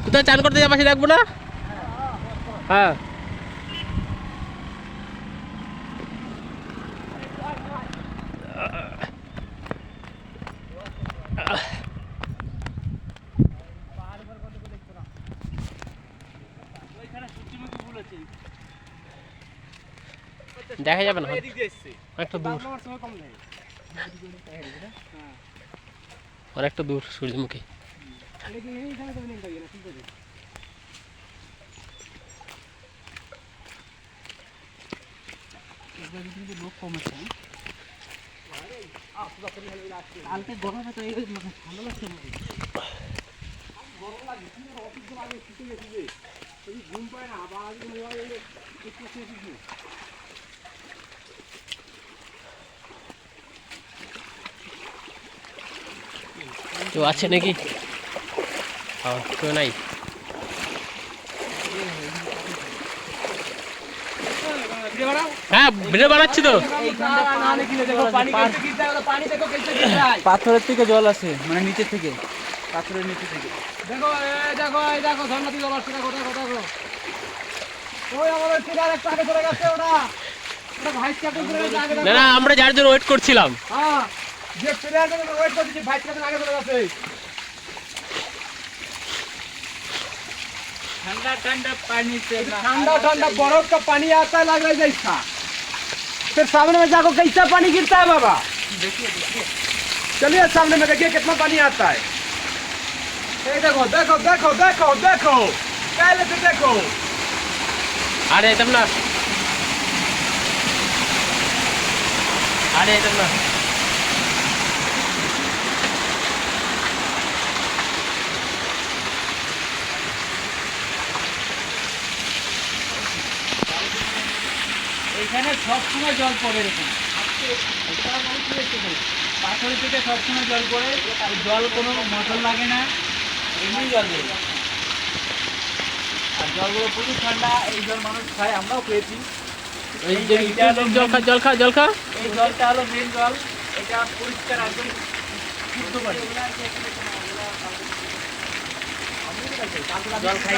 কোথায় চান করতে যাবা সেটা রাখবো না। হ্যাঁ দেখা যাবে না, অনেকটা দূর, অনেকটা দূর সূর্যমুখী। লোক কমেছে কালকে গরমে তো ভালো লাগছে গরম লাগে ঘুম পায় না আবার কেউ আছে নাকি? কেউ নাই। হ্যাঁ ভিডিও বানাচ্ছি তো। পাথরের থেকে জল আছে, মানে নিচে থেকে, পাথরের নিচে থেকে। দেখো দেখো দেখো ঝর্ণা দিয়ে জল আসছে, দেখো দেখো দেখো। ওই আমাদের সিনার একটা আগে চলে গেছে ওটা, ওটা ভাইস ক্যাপ্টেন চলে গেছে আগে। না না আমরা যার জন্য ওয়েট করছিলাম। হ্যাঁ যে প্লেয়ারের জন্য ওয়েট করতেছি, ভাইস ক্যাপ্টেন আগে চলে গেছে। ठंडा ठंडा पानी से, ठंडा ठंडा बर्फ का पानी आता है, लग रहा है जैसा। फिर सामने में जाको कैसा पानी गिरता है बाबा, देखिए देखिए, चलिए सामने में देखिए कितना पानी आता है। ये देखो देखो देखो देखो देखो, पहले से देखो। अरे तब ना, अरे तब ना এখানে সবসময় জল পড়ে, এরকম পাথর থেকে সবসময় জল পড়ে, জল কোনো মোটর লাগে না, এমনি জল পড়ে। আর জলগুলো প্রচুর ঠান্ডা, এই জল মানুষ খায়, আমরাও পেয়েছি। জল খা জল খা জল খা। এই জলটা হলো মেন জল, এটা পরিষ্কার একদম শুদ্ধ পানি। জল খাই